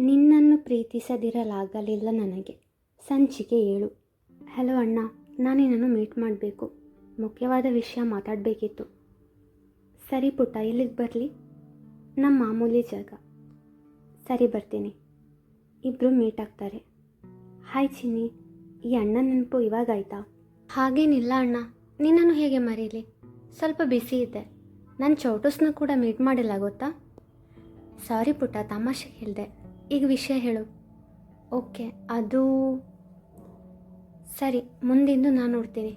ನಿನ್ನನ್ನು ಪ್ರೀತಿಸದಿರಲಾಗಲಿಲ್ಲ ನನಗೆ. ಸಂಚಿಕೆ 7. ಹಲೋ ಅಣ್ಣ, ನಾನು ನಿನ್ನನ್ನು ಮೀಟ್ ಮಾಡಬೇಕು. ಮುಖ್ಯವಾದ ವಿಷಯ ಮಾತಾಡಬೇಕಿತ್ತು. ಸರಿ ಪುಟ್ಟ, ಇಲ್ಲಿಗೆ ಬರಲಿ? ನಮ್ಮ ಮಾಮೂಲಿ ಜಾಗ. ಸರಿ, ಬರ್ತೀನಿ. ಇಬ್ಬರು ಮೀಟ್ ಆಗ್ತಾರೆ. ಹಾಯ್ ಚಿನ್ನಿ, ಈ ಅಣ್ಣನ ನೆನಪು ಇವಾಗಾಯ್ತಾ? ಹಾಗೇನಿಲ್ಲ ಅಣ್ಣ, ನಿನ್ನನ್ನು ಹೇಗೆ ಮರೀಲಿ? ಸ್ವಲ್ಪ ಬಿಸಿ ಇದ್ದೆ. ನನ್ನ ಚೌಟಸ್ನ ಕೂಡ ಮೀಟ್ ಮಾಡಿಲ್ಲ ಗೊತ್ತಾ? ಸಾರಿ ಪುಟ್ಟ, ತಮಾಷೆಗೆ ಹೇಳಿದೆ. ಈಗ ವಿಷಯ ಹೇಳು. ಓಕೆ, ಅದು ಸರಿ, ಮುಂದಿಂದು ನಾನು ನೋಡ್ತೀನಿ.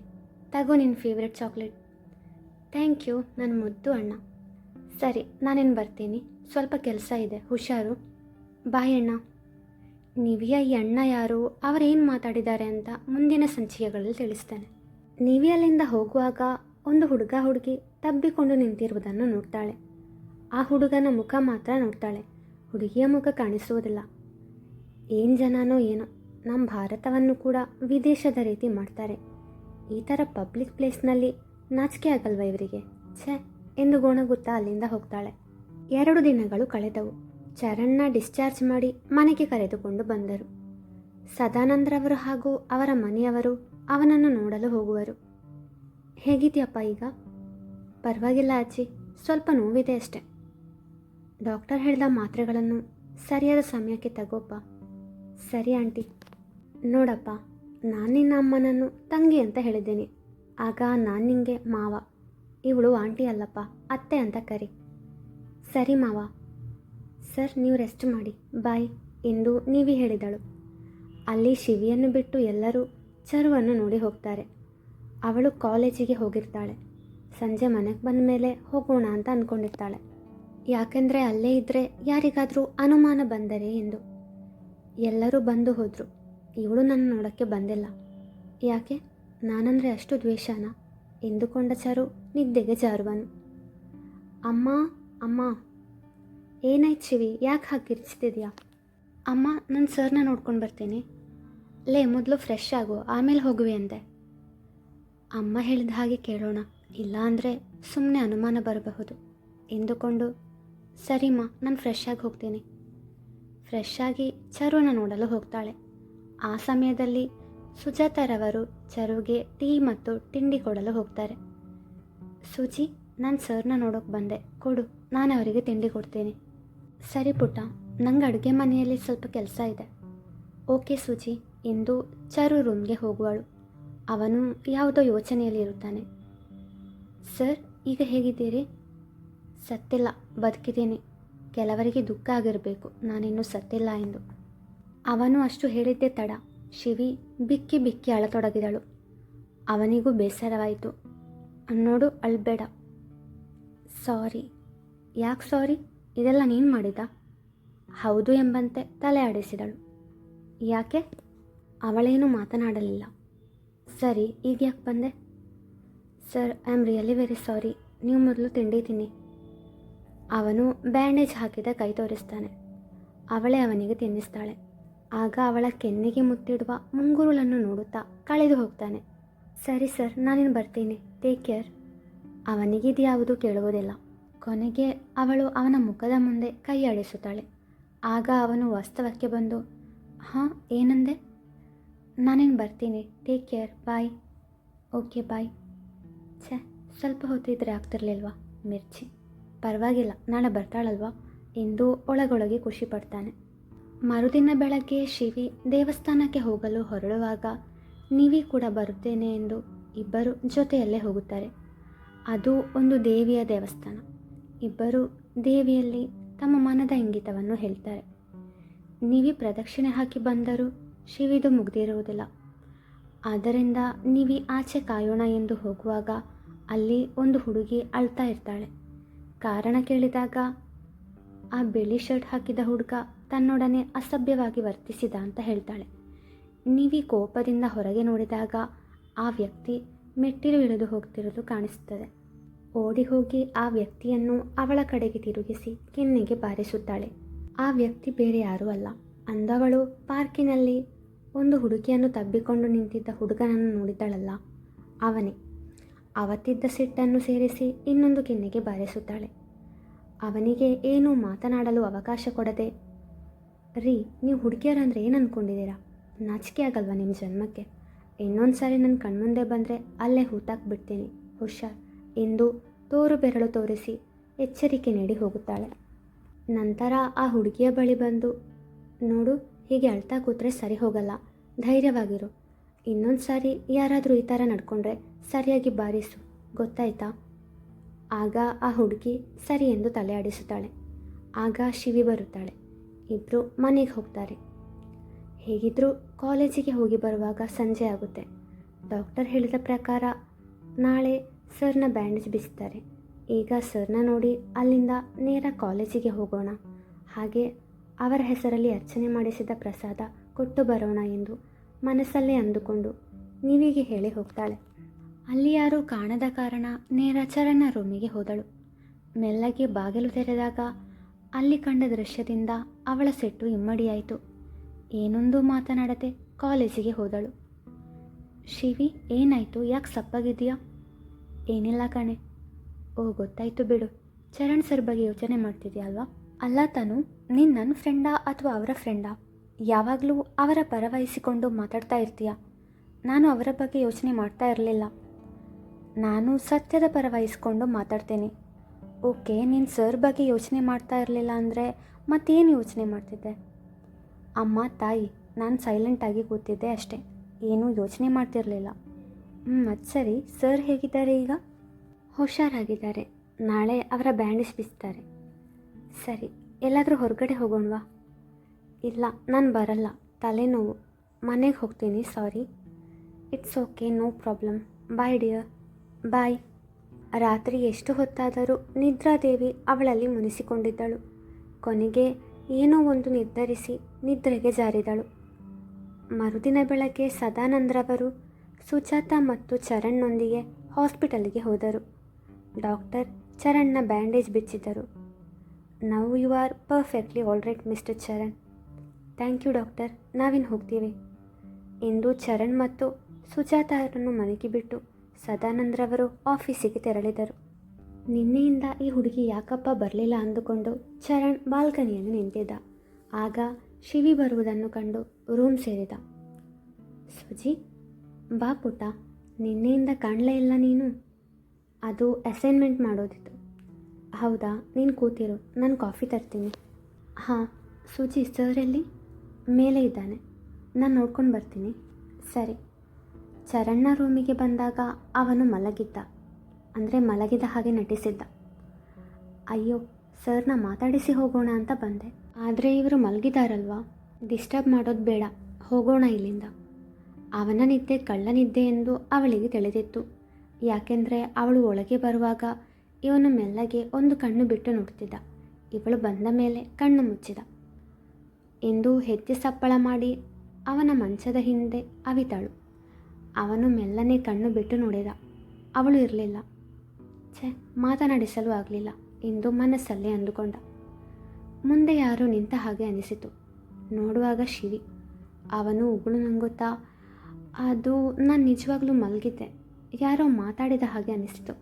ತಗೋ ನಿನ್ನ ಫೇವ್ರೆಟ್ ಚಾಕ್ಲೇಟ್. ಥ್ಯಾಂಕ್ ಯು ನನ್ನ ಮುದ್ದು ಅಣ್ಣ. ಸರಿ, ನಾನೇನು ಬರ್ತೀನಿ, ಸ್ವಲ್ಪ ಕೆಲಸ ಇದೆ, ಹುಷಾರು. ಬಾಯ್ ಅಣ್ಣ. ನಿವಿಯ ಈ ಅಣ್ಣ ಯಾರು, ಅವರೇನು ಮಾತಾಡಿದ್ದಾರೆ ಅಂತ ಮುಂದಿನ ಸಂಚಿಕೆಗಳಲ್ಲಿ ತಿಳಿಸ್ತೇನೆ. ನಿವಿ ಅಲ್ಲಿಂದ ಹೋಗುವಾಗ ಒಂದು ಹುಡುಗಿ ತಬ್ಬಿಕೊಂಡು ನಿಂತಿರುವುದನ್ನು ನೋಡ್ತಾಳೆ. ಆ ಹುಡುಗನ ಮುಖ ಮಾತ್ರ ನೋಡ್ತಾಳೆ, ಹುಡುಗಿಯ ಮುಖ ಕಾಣಿಸುವುದಿಲ್ಲ. ಏನು ಜನನೋ ಏನೋ, ನಮ್ಮ ಭಾರತವನ್ನು ಕೂಡ ವಿದೇಶದ ರೀತಿ ಮಾಡ್ತಾರೆ. ಈ ಥರ ಪಬ್ಲಿಕ್ ಪ್ಲೇಸ್ನಲ್ಲಿ ನಾಚಿಕೆ ಆಗಲ್ವ ಇವರಿಗೆ? ಛೇ ಎಂದು ಗೊಣಗುತ್ತಾ ಅಲ್ಲಿಂದ ಹೋಗ್ತಾಳೆ. 2 ದಿನಗಳು ಕಳೆದವು. ಚರಣ್ನ ಡಿಸ್ಚಾರ್ಜ್ ಮಾಡಿ ಮನೆಗೆ ಕರೆದುಕೊಂಡು ಬಂದರು. ಸದಾನಂದ್ರವರು ಹಾಗೂ ಅವರ ಮನೆಯವರು ಅವನನ್ನು ನೋಡಲು ಹೋಗುವರು. ಹೇಗಿದೆಯಪ್ಪ ಈಗ? ಪರವಾಗಿಲ್ಲ ಅಜ್ಜಿ, ಸ್ವಲ್ಪ ನೋವಿದೆ ಅಷ್ಟೆ. ಡಾಕ್ಟರ್ ಹೇಳಿದ ಮಾತ್ರೆಗಳನ್ನು ಸರಿಯಾದ ಸಮಯಕ್ಕೆ ತಗೋಪ್ಪ. ಸರಿ ಆಂಟಿ. ನೋಡಪ್ಪ, ನಾನು ನಿನ್ನ ಅಮ್ಮನನ್ನು ತಂಗಿ ಅಂತ ಹೇಳಿದ್ದೇನೆ. ಆಗ ನಾನು ನಿನಗೆ ಮಾವ, ಇವಳು ಆಂಟಿ ಅಲ್ಲಪ್ಪ, ಅತ್ತೆ ಅಂತ ಕರಿ. ಸರಿ ಮಾವ. ಸರ್, ನೀವು ರೆಸ್ಟ್ ಮಾಡಿ, ಬಾಯ್ ಎಂದು ನೀವಿ ಹೇಳಿದಳು. ಅಲ್ಲಿ ಶಿವಿಯನ್ನು ಬಿಟ್ಟು ಎಲ್ಲರೂ ಚರುವನ್ನು ನೋಡಿ ಹೋಗ್ತಾರೆ. ಅವಳು ಕಾಲೇಜಿಗೆ ಹೋಗಿರ್ತಾಳೆ. ಸಂಜೆ ಮನೆಗೆ ಬಂದ ಮೇಲೆ ಹೋಗೋಣ ಅಂತ ಅಂದ್ಕೊಂಡಿರ್ತಾಳೆ. ಯಾಕೆಂದರೆ ಅಲ್ಲೇ ಇದ್ದರೆ ಯಾರಿಗಾದರೂ ಅನುಮಾನ ಬಂದರೆ ಎಂದು. ಎಲ್ಲರೂ ಬಂದು ಹೋದರು. ಇವಳು ನನ್ನ ನೋಡೋಕ್ಕೆ ಬಂದಿಲ್ಲ. ಯಾಕೆ, ನಾನಂದರೆ ಅಷ್ಟು ದ್ವೇಷನಾ ಎಂದುಕೊಂಡ ಚರು ನಿದ್ದೆಗೆ ಜಾರುವನು. ಅಮ್ಮ ಅಮ್ಮ. ಏನಾಯ್ತು ಶಿವಿ, ಯಾಕೆ ಹಾಗೆ ಕಿರಿಚ್ತಿದ್ಯಾ? ಅಮ್ಮ, ನನ್ನ ಸರ್ನ ನೋಡ್ಕೊಂಡು ಬರ್ತೀನಿ. ಲೇ, ಮೊದಲು ಫ್ರೆಶ್ ಆಗು, ಆಮೇಲೆ ಹೋಗುವೆ ಅಂದೆ. ಅಮ್ಮ ಹೇಳಿದ ಹಾಗೆ ಕೇಳೋಣ, ಇಲ್ಲ ಅಂದರೆ ಸುಮ್ಮನೆ ಅನುಮಾನ ಬರಬಹುದು ಎಂದುಕೊಂಡು, ಸರಿಮ್ಮ, ನಾನು ಫ್ರೆಶ್ ಆಗಿ ಹೋಗ್ತೀನಿ. ಫ್ರೆಶ್ ಆಗಿ ಚರುನ ನೋಡಲು ಹೋಗ್ತಾಳೆ. ಆ ಸಮಯದಲ್ಲಿ ಸುಜಾತಾರವರು ಚರುಗೆ ಟೀ ಮತ್ತು ತಿಂಡಿ ಕೊಡಲು ಹೋಗ್ತಾರೆ. ಸುಜಿ, ನಾನು ಸರ್ನ ನೋಡೋಕೆ ಬಂದೆ, ಕೊಡು, ನಾನು ಅವರಿಗೆ ತಿಂಡಿ ಕೊಡ್ತೀನಿ. ಸರಿ ಪುಟ್ಟ, ನಂಗೆ ಅಡುಗೆ ಮನೆಯಲ್ಲಿ ಸ್ವಲ್ಪ ಕೆಲಸ ಇದೆ. ಓಕೆ ಸುಜಿ ಎಂದು ಚರು ರೂಮ್ಗೆ ಹೋಗುವಳು. ಅವನು ಯಾವುದೋ ಯೋಚನೆಯಲ್ಲಿರುತ್ತಾನೆ. ಸರ್, ಈಗ ಹೇಗಿದ್ದೀರಿ? ಸತ್ತಿಲ್ಲ, ಬದುಕಿದ್ದೀನಿ. ಕೆಲವರಿಗೆ ದುಃಖ ಆಗಿರಬೇಕು ನಾನಿನ್ನೂ ಸತ್ತಿಲ್ಲ ಎಂದು. ಅವನು ಅಷ್ಟು ಹೇಳಿದ್ದೇ ತಡ, ಶಿವಿ ಬಿಕ್ಕಿ ಬಿಕ್ಕಿ ಅಳತೊಡಗಿದಳು. ಅವನಿಗೂ ಬೇಸರವಾಯಿತು. ನೋಡು, ಅಳ್ಬೇಡ. ಸಾರಿ. ಯಾಕೆ ಸಾರಿ? ಇದೆಲ್ಲ ನೀನು ಮಾಡಿದ? ಹೌದು ಎಂಬಂತೆ ತಲೆ ಆಡಿಸಿದಳು. ಯಾಕೆ? ಅವಳೇನು ಮಾತನಾಡಲಿಲ್ಲ. ಸರಿ, ಈಗ ಯಾಕೆ ಬಂದೆ? Sir, I am really very sorry. ನೀವು ಮೊದಲು ತಿಂಡಿ ತಿನ್ನಿ. ಅವನು ಬ್ಯಾಂಡೇಜ್ ಹಾಕಿದ ಕೈ ತೋರಿಸ್ತಾನೆ. ಅವಳೇ ಅವನಿಗೆ ತಿನ್ನಿಸ್ತಾಳೆ. ಆಗ ಅವಳ ಕೆನ್ನೆಗೆ ಮುತ್ತಿಡುವ ಮುಂಗುರುಳನ್ನು ನೋಡುತ್ತಾ ಕಳೆದು ಹೋಗ್ತಾನೆ. ಸರಿ ಸರ್, ನಾನಿನ್ನು ಬರ್ತೀನಿ, ಟೇಕ್ ಕೇರ್. ಅವನಿಗಿದ್ಯಾವುದೂ ಕೇಳುವುದಿಲ್ಲ. ಕೊನೆಗೆ ಅವಳು ಅವನ ಮುಖದ ಮುಂದೆ ಕೈ ಆಡಿಸುತ್ತಾಳೆ. ಆಗ ಅವನು ವಾಸ್ತವಕ್ಕೆ ಬಂದು, ಹಾಂ ಏನಂದೆ? ನಾನಿನ್ನು ಬರ್ತೀನಿ, take care, bye. Okay bye. ಛೇ, ಸ್ವಲ್ಪ ಹೊತ್ತಿದ್ರೆ ಆಗ್ತಿರ್ಲಿಲ್ವಾ? ಮಿರ್ಚಿ. ಪರವಾಗಿಲ್ಲ, ನಾಳೆ ಬರ್ತಾಳಲ್ವಾ ಎಂದು ಒಳಗೊಳಗೆ ಖುಷಿ ಪಡ್ತಾನೆ. ಮರುದಿನ ಬೆಳಗ್ಗೆ ಶಿವಿ ದೇವಸ್ಥಾನಕ್ಕೆ ಹೋಗಲು ಹೊರಡುವಾಗ ನಿವಿ ಕೂಡ ಬರುತ್ತೇನೆ ಎಂದು ಇಬ್ಬರು ಜೊತೆಯಲ್ಲೇ ಹೋಗುತ್ತಾರೆ. ಅದು ಒಂದು ದೇವಿಯ ದೇವಸ್ಥಾನ. ಇಬ್ಬರು ದೇವಿಯಲ್ಲಿ ತಮ್ಮ ಮನದ ಇಂಗಿತವನ್ನು ಹೇಳ್ತಾರೆ. ನಿವಿ ಪ್ರದಕ್ಷಿಣೆ ಹಾಕಿ ಬಂದರೂ ಶಿವಿದು ಮುಗ್ದಿರುವುದಿಲ್ಲ. ಆದ್ದರಿಂದ ನಿವಿ ಆಚೆ ಕಾಯೋಣ ಎಂದು ಹೋಗುವಾಗ ಅಲ್ಲಿ ಒಂದು ಹುಡುಗಿ ಅಳ್ತಾ ಇರ್ತಾಳೆ. ಕಾರಣ ಕೇಳಿದಾಗ ಆ ಬಿಳಿ ಶರ್ಟ್ ಹಾಕಿದ ಹುಡುಗ ತನ್ನೊಡನೆ ಅಸಭ್ಯವಾಗಿ ವರ್ತಿಸಿದ ಅಂತ ಹೇಳ್ತಾಳೆ. ನಿವಿ ಕೋಪದಿಂದ ಹೊರಗೆ ನೋಡಿದಾಗ ಆ ವ್ಯಕ್ತಿ ಮೆಟ್ಟಿಲು ಇಳಿದು ಹೋಗ್ತಿರೋದು ಕಾಣಿಸುತ್ತದೆ. ಓಡಿ ಹೋಗಿ ಆ ವ್ಯಕ್ತಿಯನ್ನು ಅವಳ ಕಡೆಗೆ ತಿರುಗಿಸಿ ಕೆನ್ನೆಗೆ ಬಾರಿಸುತ್ತಾಳೆ. ಆ ವ್ಯಕ್ತಿ ಬೇರೆ ಯಾರೂ ಅಲ್ಲ, ಅಂದವಳು ಪಾರ್ಕಿನಲ್ಲಿ ಒಂದು ಹುಡುಗಿಯನ್ನು ತಬ್ಬಿಕೊಂಡು ನಿಂತಿದ್ದ ಹುಡುಗನನ್ನು ನೋಡಿದ್ದಳಲ್ಲ, ಅವನೇ. ಅವತ್ತಿದ್ದ ಸಿಟ್ಟನ್ನು ಸೇರಿಸಿ ಇನ್ನೊಂದು ಕೆನ್ನೆಗೆ ಬಾರಿಸುತ್ತಾಳೆ. ಅವನಿಗೆ ಏನೂ ಮಾತನಾಡಲು ಅವಕಾಶ ಕೊಡದೆ ರೀ, ನೀವು ಹುಡುಗಿಯರಂದ್ರೆ ಏನು ಅಂದ್ಕೊಂಡಿದ್ದೀರಾ? ನಾಚಿಕೆ ಆಗಲ್ವಾ ನಿಮ್ಮ ಜನ್ಮಕ್ಕೆ? ಇನ್ನೊಂದು ಸಾರಿ ನನ್ನ ಕಣ್ಮುಂದೆ ಬಂದರೆ ಅಲ್ಲೇ ಹೂತಾಕ್ಬಿಡ್ತೀನಿ, ಹುಷಾರ್ ಎಂದು ತೋರು ಬೆರಳು ತೋರಿಸಿ ಎಚ್ಚರಿಕೆ ನೀಡಿ ಹೋಗುತ್ತಾಳೆ. ನಂತರ ಆ ಹುಡುಗಿಯ ಬಳಿ ಬಂದು, ನೋಡು, ಹೀಗೆ ಅಳ್ತಾ ಕೂತ್ರೆ ಸರಿ ಹೋಗಲ್ಲ, ಧೈರ್ಯವಾಗಿರು. ಇನ್ನೊಂದು ಸಾರಿ ಯಾರಾದರೂ ಈ ಥರ ನಡ್ಕೊಂಡ್ರೆ ಸರಿಯಾಗಿ ಬಾರಿಸು, ಗೊತ್ತಾಯ್ತಾ? ಆಗ ಆ ಹುಡುಗಿ ಸರಿ ಎಂದು ತಲೆ ಆಡಿಸುತ್ತಾಳೆ. ಆಗ ಶಿವಿ ಬರುತ್ತಾಳೆ. ಇಬ್ಬರು ಮನೆಗೆ ಹೋಗ್ತಾರೆ. ಹೇಗಿದ್ದರೂ ಕಾಲೇಜಿಗೆ ಹೋಗಿ ಬರುವಾಗ ಸಂಜೆ ಆಗುತ್ತೆ. ಡಾಕ್ಟರ್ ಹೇಳಿದ ಪ್ರಕಾರ ನಾಳೆ ಸರ್ನ ಬ್ಯಾಂಡೇಜ್ ಬಿಚ್ತಾರೆ. ಈಗ ಸರ್ನ ನೋಡಿ ಅಲ್ಲಿಂದ ನೇರ ಕಾಲೇಜಿಗೆ ಹೋಗೋಣ, ಹಾಗೆ ಅವರ ಹೆಸರಲ್ಲಿ ಅರ್ಚನೆ ಮಾಡಿಸಿದ ಪ್ರಸಾದ ಕೊಟ್ಟು ಬರೋಣ ಎಂದು ಮನಸ್ಸಲ್ಲೇ ಅಂದುಕೊಂಡು ನೀವಿಗೆ ಹೇಳಿ ಹೋಗ್ತಾಳೆ. ಅಲ್ಲಿ ಯಾರೂ ಕಾಣದ ಕಾರಣ ನೇರ ಚರಣ್ನ ರೂಮಿಗೆ ಹೋದಳು. ಮೆಲ್ಲಗೆ ಬಾಗಿಲು ತೆರೆದಾಗ ಅಲ್ಲಿ ಕಂಡ ದೃಶ್ಯದಿಂದ ಅವಳ ಸಿಟ್ಟು ಇಮ್ಮಡಿಯಾಯಿತು. ಏನೊಂದು ಮಾತನಾಡದೆ ಕಾಲೇಜಿಗೆ ಹೋದಳು. ಶಿವಿ, ಏನಾಯಿತು? ಯಾಕೆ ಸಪ್ಪಾಗಿದೆಯಾ? ಏನಿಲ್ಲ ಕಣೆ. ಓ, ಗೊತ್ತಾಯಿತು ಬಿಡು. ಚರಣ್ ಸರ್ ಬಗ್ಗೆ ಯೋಚನೆ ಮಾಡ್ತಿದ್ಯಾ ಅಲ್ವಾ? ಅಲ್ಲ ತಾನು, ನೀನು ನನ್ನ ಫ್ರೆಂಡಾ ಅಥವಾ ಅವರ ಫ್ರೆಂಡಾ? ಯಾವಾಗಲೂ ಅವರ ಪರ ವಹಿಸಿಕೊಂಡು ಮಾತಾಡ್ತಾ ಇರ್ತೀಯ. ನಾನು ಅವರ ಬಗ್ಗೆ ಯೋಚನೆ ಮಾಡ್ತಾ ಇರಲಿಲ್ಲ. ನಾನು ಸತ್ಯದ ಪರ ವಹಿಸ್ಕೊಂಡು ಮಾತಾಡ್ತೇನೆ. ಓಕೆ, ನೀನು ಸರ್ ಬಗ್ಗೆ ಯೋಚನೆ ಮಾಡ್ತಾ ಇರಲಿಲ್ಲ ಅಂದರೆ ಮತ್ತೇನು ಯೋಚನೆ ಮಾಡ್ತಿದ್ದೆ? ಅಮ್ಮ ತಾಯಿ, ನಾನು ಸೈಲೆಂಟಾಗಿ ಕೂತಿದ್ದೆ ಅಷ್ಟೇ, ಏನೂ ಯೋಚನೆ ಮಾಡ್ತಿರಲಿಲ್ಲ. ಅದು ಸರಿ, ಸರ್ ಹೇಗಿದ್ದಾರೆ ಈಗ? ಹುಷಾರಾಗಿದ್ದಾರೆ. ನಾಳೆ ಅವರ ಬ್ಯಾಂಡೇಜ್ ಬಿಚ್ತಾರೆ. ಸರಿ, ಎಲ್ಲಾದರೂ ಹೊರಗಡೆ ಹೋಗೋಣವಾ? ಇಲ್ಲ, ನಾನು ಬರಲ್ಲ, ತಲೆನೋವು. ಮನೆಗೆ ಹೋಗ್ತೀನಿ, sorry. It's okay, no problem. Bye dear. Bye. ರಾತ್ರಿ ಎಷ್ಟು ಹೊತ್ತಾದರೂ ನಿದ್ರಾದೇವಿ ಅವಳಲ್ಲಿ ಮುನಿಸಿಕೊಂಡಿದ್ದಳು. ಕೊನೆಗೆ ಏನೋ ಒಂದು ನಿರ್ಧರಿಸಿ ನಿದ್ರೆಗೆ ಜಾರಿದಳು. ಮರುದಿನ ಬೆಳಗ್ಗೆ ಸದಾನಂದ್ರವರು ಸುಜಾತ ಮತ್ತು ಚರಣ್ಣೊಂದಿಗೆ ಹಾಸ್ಪಿಟಲ್ಗೆ ಹೋದರು. ಡಾಕ್ಟರ್ ಚರಣ್ನ ಬ್ಯಾಂಡೇಜ್ ಬಿಚ್ಚಿದರು. Now you are perfectly all right mister Charan. Thank you doctor, ನಾವಿನ್ನು ಹೋಗ್ತೀವಿ ಎಂದು ಚರಣ್ ಮತ್ತು ಸುಜಾತ ಅವರನ್ನು ಮನೆಗೆ ಬಿಟ್ಟು ಸದಾನಂದ್ರವರು ಆಫೀಸಿಗೆ ತೆರಳಿದರು. ನಿನ್ನೆಯಿಂದ ಈ ಹುಡುಗಿ ಯಾಕಪ್ಪ ಬರಲಿಲ್ಲ ಅಂದುಕೊಂಡು ಚರಣ್ ಬಾಲ್ಕನಿಯಲ್ಲಿ ನಿಂತಿದ್ದ. ಆಗ ಶಿವಿ ಬರುವುದನ್ನು ಕಂಡು ರೂಮ್ ಸೇರಿದ. ಸುಜಿ, ಬಾ ಪುಟ್ಟ, ನಿನ್ನೆಯಿಂದ ಕಾಣಲೇ ಇಲ್ಲ ನೀನು. ಅದು ಅಸೈನ್ಮೆಂಟ್ ಮಾಡೋದಿತ್ತು. ಹೌದಾ, ನೀನು ಕೂತಿರು, ನಾನು ಕಾಫಿ ತರ್ತೀನಿ. ಹಾಂ. ಸುಜಿ, ಸರ್ ಎಲ್ಲಿ? ಮೇಲೆ ಇದ್ದಾನೆ, ನಾನು ನೋಡ್ಕೊಂಡು ಬರ್ತೀನಿ. ಸರಿ. ಚರಣ್ನ ರೂಮಿಗೆ ಬಂದಾಗ ಅವನು ಮಲಗಿದ್ದ, ಅಂದರೆ ಮಲಗಿದ ಹಾಗೆ ನಟಿಸಿದ್ದ. ಅಯ್ಯೋ, ಸರ್ನ ಮಾತಾಡಿಸಿ ಹೋಗೋಣ ಅಂತ ಬಂದೆ, ಆದರೆ ಇವರು ಮಲಗಿದಾರಲ್ವಾ, ಡಿಸ್ಟರ್ಬ್ ಮಾಡೋದು ಬೇಡ, ಹೋಗೋಣ ಇಲ್ಲಿಂದ. ಅವನ ನಿದ್ದೆ ಕಳ್ಳನಿದ್ದೆ ಎಂದು ಅವಳಿಗೆ ತಿಳಿದಿತ್ತು. ಯಾಕೆಂದರೆ ಅವಳು ಒಳಗೆ ಬರುವಾಗ ಇವನು ಮೆಲ್ಲಗೆ ಒಂದು ಕಣ್ಣು ಬಿಟ್ಟು ನೋಡ್ತಿದ್ದ. ಇವಳು ಬಂದ ಮೇಲೆ ಕಣ್ಣು ಮುಚ್ಚಿದ ಎಂದು ಹೆಜ್ಜೆ ಸಪ್ಪಳ ಮಾಡಿ ಅವನ ಮಂಚದ ಹಿಂದೆ ಅವಿತಾಳು. ಅವನು ಮೆಲ್ಲನೆ ಕಣ್ಣು ಬಿಟ್ಟು ನೋಡಿದ. ಅವಳು ಇರಲಿಲ್ಲ. ಮಾತನಾಡಿಸಲು ಆಗಲಿಲ್ಲ ಎಂದು ಮನಸ್ಸಲ್ಲೇ ಅಂದುಕೊಂಡ. ಮುಂದೆ ಯಾರೋ ನಿಂತ ಹಾಗೆ ಅನಿಸಿತು. ನೋಡುವಾಗ ಶಿವಿ. ಅವನು ಉಗುಳು ನಂಗುತ್ತಾ, ಅದು ನಾನು ನಿಜವಾಗ್ಲೂ ಮಲಗಿದ್ದೆ, ಯಾರೋ ಮಾತಾಡಿದ ಹಾಗೆ ಅನಿಸಿತು.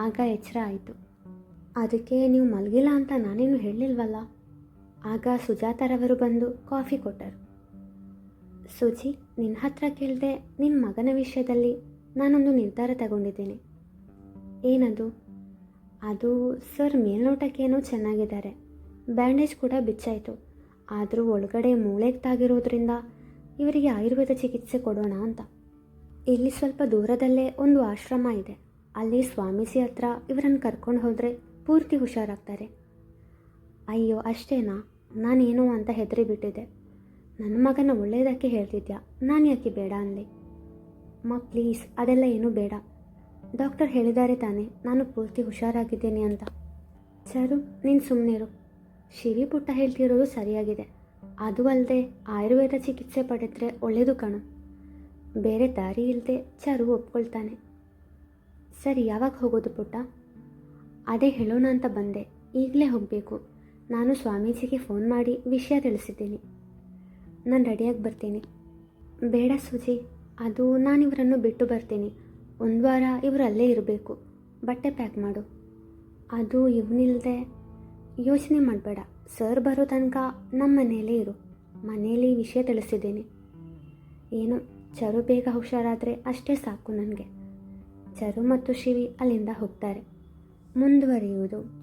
ಆಗ ಎಚ್ಚರ ಆಯಿತು. ಅದಕ್ಕೆ ನೀವು ಮಲಗಿಲ್ಲ ಅಂತ ನಾನೇನು ಹೇಳಲಿಲ್ವಲ್ಲ. ಆಗ ಸುಜಾತರವರು ಬಂದು ಕಾಫಿ ಕೊಟ್ಟರು. ಸುಜಿ, ನಿನ್ನ ಹತ್ರ ಕೇಳಿದೆ, ನಿನ್ನ ಮಗನ ವಿಷಯದಲ್ಲಿ ನಾನೊಂದು ನಿರ್ಧಾರ ತಗೊಂಡಿದ್ದೇನೆ. ಏನದು? ಅದು ಸರ್ ಮೇಲ್ನೋಟಕ್ಕೇನೋ ಚೆನ್ನಾಗಿದ್ದಾರೆ, ಬ್ಯಾಂಡೇಜ್ ಕೂಡ ಬಿಚ್ಚಾಯಿತು, ಆದರೂ ಒಳಗಡೆ ಮೂಳೆಗೆ ತಾಗಿರೋದ್ರಿಂದ ಇವರಿಗೆ ಆಯುರ್ವೇದ ಚಿಕಿತ್ಸೆ ಕೊಡೋಣ ಅಂತ. ಇಲ್ಲಿ ಸ್ವಲ್ಪ ದೂರದಲ್ಲೇ ಒಂದು ಆಶ್ರಮ ಇದೆ, ಅಲ್ಲಿ ಸ್ವಾಮೀಜಿ ಹತ್ರ ಇವರನ್ನು ಕರ್ಕೊಂಡು ಹೋದರೆ ಪೂರ್ತಿ ಹುಷಾರಾಗ್ತಾರೆ. ಅಯ್ಯೋ, ಅಷ್ಟೇನಾ? ನಾನೇನೋ ಅಂತ ಹೆದರಿಬಿಟ್ಟಿದ್ದೆ. ನನ್ನ ಮಗನ ಒಳ್ಳೆಯದಕ್ಕೆ ಹೇಳ್ತಿದ್ಯಾ, ನಾನು ಯಾಕೆ ಬೇಡ ಅಂದೆ? ಪ್ಲೀಸ್, ಅದೆಲ್ಲ ಏನೂ ಬೇಡ. ಡಾಕ್ಟರ್ ಹೇಳಿದ್ದಾರೆ ತಾನೇ ನಾನು ಪೂರ್ತಿ ಹುಷಾರಾಗಿದ್ದೇನೆ ಅಂತ. ಚರು, ನೀನು ಸುಮ್ಮನಿರು. ಶಿವಿ ಪುಟ್ಟ ಹೇಳ್ತಿರೋದು ಸರಿಯಾಗಿದೆ. ಅದು ಅಲ್ಲದೆ ಆಯುರ್ವೇದ ಚಿಕಿತ್ಸೆ ಪಡೆದರೆ ಒಳ್ಳೆಯದು ಕಣು. ಬೇರೆ ದಾರಿ ಇಲ್ಲದೆ ಚರು ಒಪ್ಕೊಳ್ತಾನೆ. ಸರಿ, ಯಾವಾಗ ಹೋಗೋದು ಪುಟ್ಟ? ಅದೇ ಹೇಳೋಣ ಅಂತ ಬಂದೆ, ಈಗಲೇ ಹೋಗಬೇಕು. ನಾನು ಸ್ವಾಮೀಜಿಗೆ ಫೋನ್ ಮಾಡಿ ವಿಷಯ ತಿಳಿಸಿದ್ದೀನಿ. ನಾನು ರೆಡಿಯಾಗಿ ಬರ್ತೀನಿ. ಬೇಡ ಸುಜಿ, ಅದು ನಾನು ಇವರನ್ನು ಬಿಟ್ಟು ಬರ್ತೀನಿ. ಒಂದು ವಾರ ಇವರು ಅಲ್ಲೇ ಇರಬೇಕು. ಬಟ್ಟೆ ಪ್ಯಾಕ್ ಮಾಡು. ಅದು ಇವನಿಲ್ಲದೆ ಯೋಚನೆ ಮಾಡಬೇಡ. ಸರ್ ಬರೋ ತನಕ ನಮ್ಮ ಮನೆಯಲ್ಲೇ ಇರು. ಮನೆಯಲ್ಲಿ ಈ ವಿಷಯ ತಿಳಿಸಿದ್ದೀನಿ. ಏನು ಚರು ಬೇಗ ಹುಷಾರಾದರೆ ಅಷ್ಟೇ ಸಾಕು ನನಗೆ. ಚರು ಮತ್ತು ಶಿವಿ ಅಲ್ಲಿಂದ ಹೋಗ್ತಾರೆ. ಮುಂದುವರಿಯುವುದು